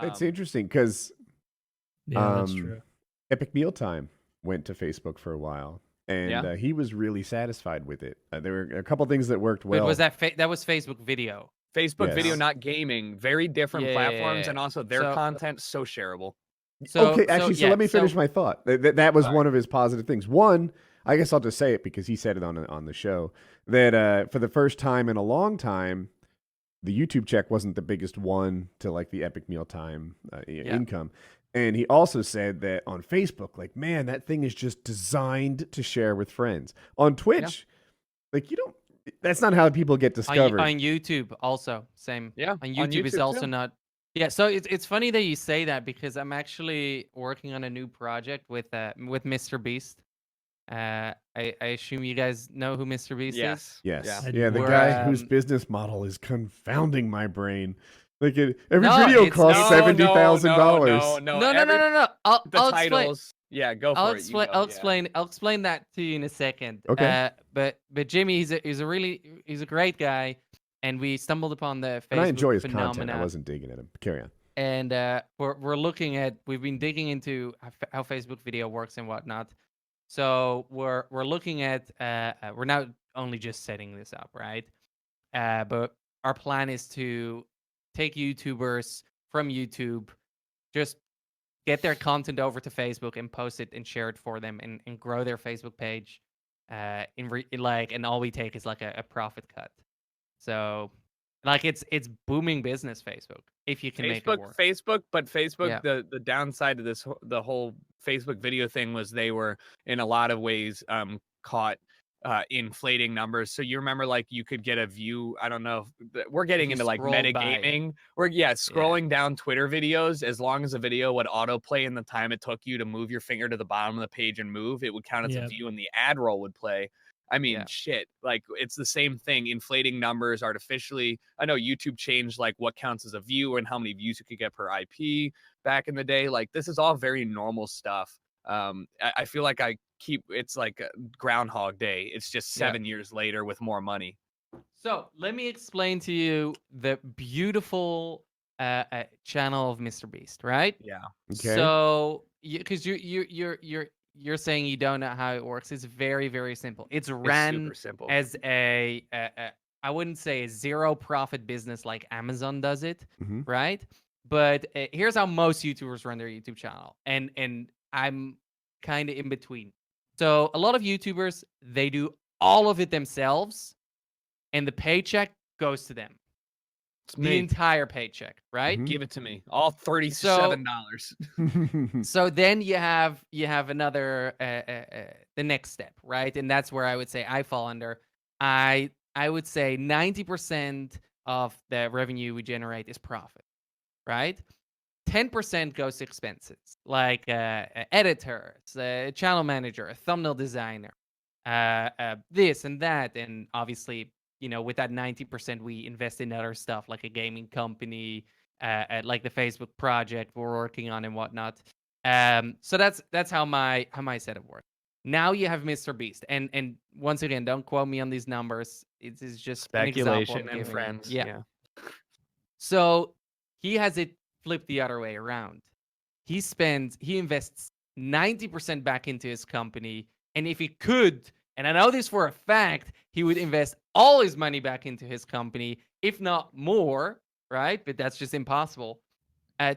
It's Um, interesting because Yeah, that's true. Epic Mealtime went to Facebook for a while, and yeah. he was really satisfied with it. There were a couple things that worked But was well. that was Facebook video? Facebook video, Yes. not gaming. Very different platforms, Yeah. and also their content so shareable. Okay, So actually, so yeah. let me finish my thought. That was Sorry. one of his positive things. One, I guess I'll just say it because he said it on the show that for the first time in a long time, the YouTube check wasn't the biggest one to like the Epic Mealtime income. And he also said that on Facebook, like, man, that thing is just designed to share with friends. On Twitch, like, you don't. That's not how people get discovered. On YouTube also same. Yeah, On YouTube is YouTube also too. not. Yeah, so it's funny that you say that because I'm actually working on a new project with MrBeast. I assume you guys know who MrBeast is. Yes. Yes. Yeah. Yeah, the We're, guy whose business model is confounding my brain. Like every No, video it's- costs no, $70,000. No. No. The I'll explain. titles. Yeah, go for it. I'll explain that to you in a second. Okay. But Jimmy, he's a great guy, and we stumbled upon the Facebook And I enjoy his phenomena. content. I wasn't digging at him. Carry on. And we've been digging into how Facebook video works and whatnot. So we're looking at we're now only just setting this up, right? But our plan is to take YouTubers from YouTube, just get their content over to Facebook and post it and share it for them and grow their Facebook page. And all we take is like a profit cut. So like it's booming business, Facebook, if you can make it work. But Facebook, Yeah. the downside of the whole Facebook video thing was they were in a lot of ways caught inflating numbers. So you remember, like, you could get a view. I don't know. We're getting You into like scroll by. metagaming. Scrolling down Twitter videos, as long as a video would autoplay in the time it took you to move your finger to the bottom of the page and move, it would count as a view, and the ad roll would play. I mean, shit, like, it's the same thing, inflating numbers artificially. I know YouTube changed, like, what counts as a view and how many views you could get per IP back in the day. Like, this is all very normal stuff. I feel like it's like a Groundhog Day. It's just 7 years later with more money. So let me explain to you the beautiful channel of MrBeast, right? Yeah. Okay. So because you're saying you don't know how it works. It's very, very simple. It's ran super simple. as a I wouldn't say a zero profit business like Amazon does it, Mhm. right? But here's how most YouTubers run their YouTube channel, and I'm kind of in between. So a lot of YouTubers, they do all of it themselves, and the paycheck goes to them. It's The me. entire paycheck, right? Give it to me. All $37. So then you have another the next step, right? And that's where I would say I fall under. I would say 90% of the revenue we generate is profit, right? 10% goes to expenses like editors, channel manager, a thumbnail designer, this and that, and obviously, with that 90%, we invest in other stuff like a gaming company, like the Facebook project we're working on and whatnot. So that's how my setup works. Now you have MrBeast, and once again, don't quote me on these numbers. It is just Speculation an and example. friends. Yeah. So he has it flipped the other way around. He invests 90% back into his company, and if he could, and I know this for a fact, he would invest all his money back into his company, if not more, right? But that's just impossible,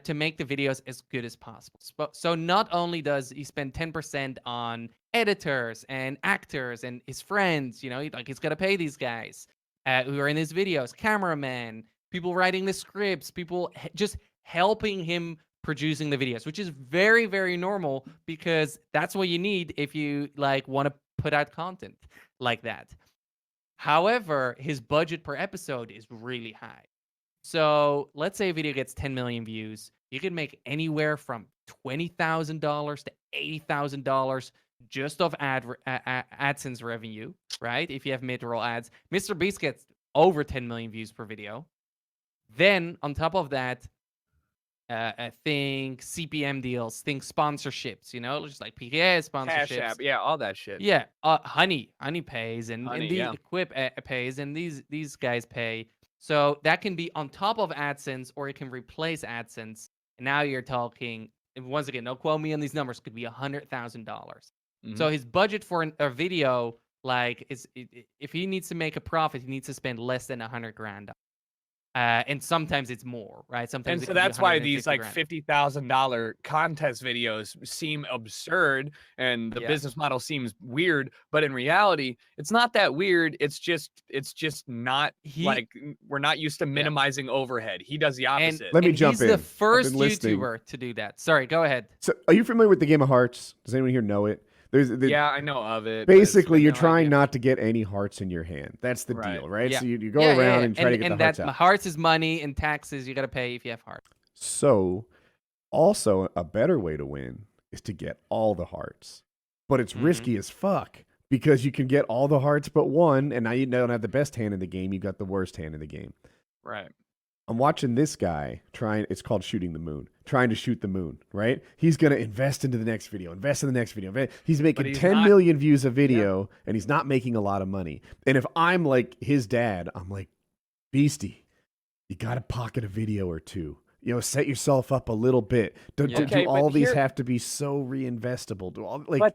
to make the videos as good as possible. So not only does he spend 10% on editors and actors and his friends, he's got to pay these guys who are in his videos, cameraman, people writing the scripts, people just helping him producing the videos, which is very, very normal because that's what you need if you want to put out content like that. However, his budget per episode is really high. So let's say a video gets 10 million views. You can make anywhere from $20,000 to $80,000 just off AdSense revenue, right? If you have mid-roll ads. MrBeast gets over 10 million views per video. Then on top of that, I think CPM deals, think sponsorships, just like PKA sponsorships. Cash App, yeah, all that shit. Yeah, Honey pays, and the Quip pays, and these guys pay. So that can be on top of AdSense, or it can replace AdSense. And now you're talking, and once again, don't quote me on these numbers, could be $100,000. So his budget for a video, like, if he needs to make a profit, he needs to spend less than $100,000. And sometimes it's more, right? Sometimes and so that's why these like $50,000 contest videos seem absurd, and the business model seems weird. But in reality, it's not that weird. It's just not like we're not used to minimizing overhead. He does the opposite. Let me jump in. He's the first YouTuber to do that. Sorry, go ahead. So, are you familiar with the game of Hearts? Does anyone here know it? Yeah, I know of it. Basically, you're trying not to get any hearts in your hand. That's the deal, right? Yeah. So you go around and try to get the hearts out. And hearts is money, and taxes you got to pay if you have hearts. So, also, a better way to win is to get all the hearts. But it's risky as fuck because you can get all the hearts but one, and now you don't have the best hand in the game. You got the worst hand in the game. Right. I'm watching this guy it's called shooting the moon, trying to shoot the moon, right? He's going to invest into the next video, He's making 10 million views a video, and he's not making a lot of money. And if I'm like his dad, I'm like, Beastie, you got to pocket a video or two. You know, set yourself up a little bit. Do all these have to be so reinvestable? Do all like...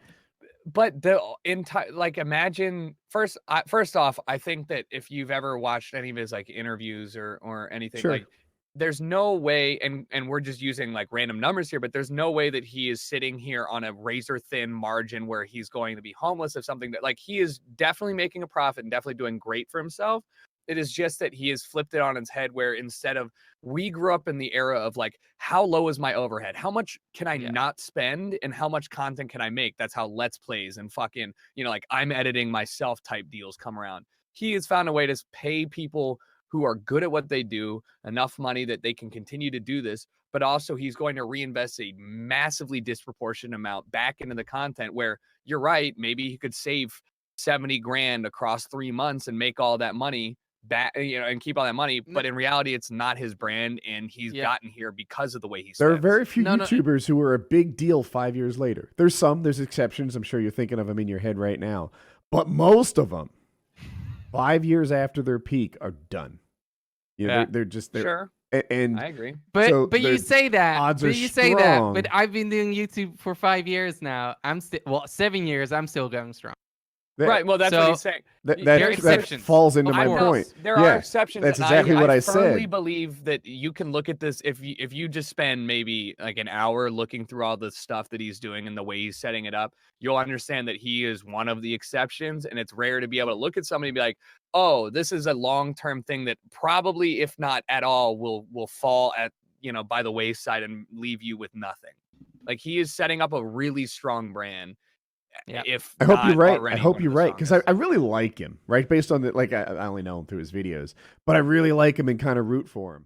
But the entire, like, imagine first off, I think that if you've ever watched any of his like interviews or anything, like, there's no way, and we're just using like random numbers here, but there's no way that he is sitting here on a razor thin margin where he's going to be homeless of something. That, like, he is definitely making a profit and definitely doing great for himself. It is just that he has flipped it on its head, where instead of, we grew up in the era of like, how low is my overhead? How much can I not spend, and how much content can I make? That's how Let's Plays and fucking, you know, like, I'm editing myself type deals come around. He has found a way to pay people who are good at what they do enough money that they can continue to do this, but also he's going to reinvest a massively disproportionate amount back into the content, where you're right, maybe he could save 70 grand across 3 months and make all that money back, you know, and keep all that money. But in reality, it's not his brand, and he's gotten here because of the way he spends. There are very few YouTubers who are a big deal 5 years later. There's exceptions. I'm sure you're thinking of them in your head right now, but most of them 5 years after their peak are done. You know, they're sure. And I agree. But you say that. But I've been doing YouTube for 5 years now. I'm still 7 years. I'm still going strong. Right. Well, that's what he's saying. That falls into my point. There are exceptions. That's exactly what I said. I firmly believe that you can look at this if you just spend maybe like an hour looking through all the stuff that he's doing and the way he's setting it up, you'll understand that he is one of the exceptions. And it's rare to be able to look at somebody and be like, oh, this is a long-term thing that probably, if not at all, will fall at, you know, by the wayside and leave you with nothing. Like, he is setting up a really strong brand. Yeah. I hope you're right. I hope you're right, because I really like him, right? Based on the, like, I only know him through his videos, but I really like him and kind of root for him.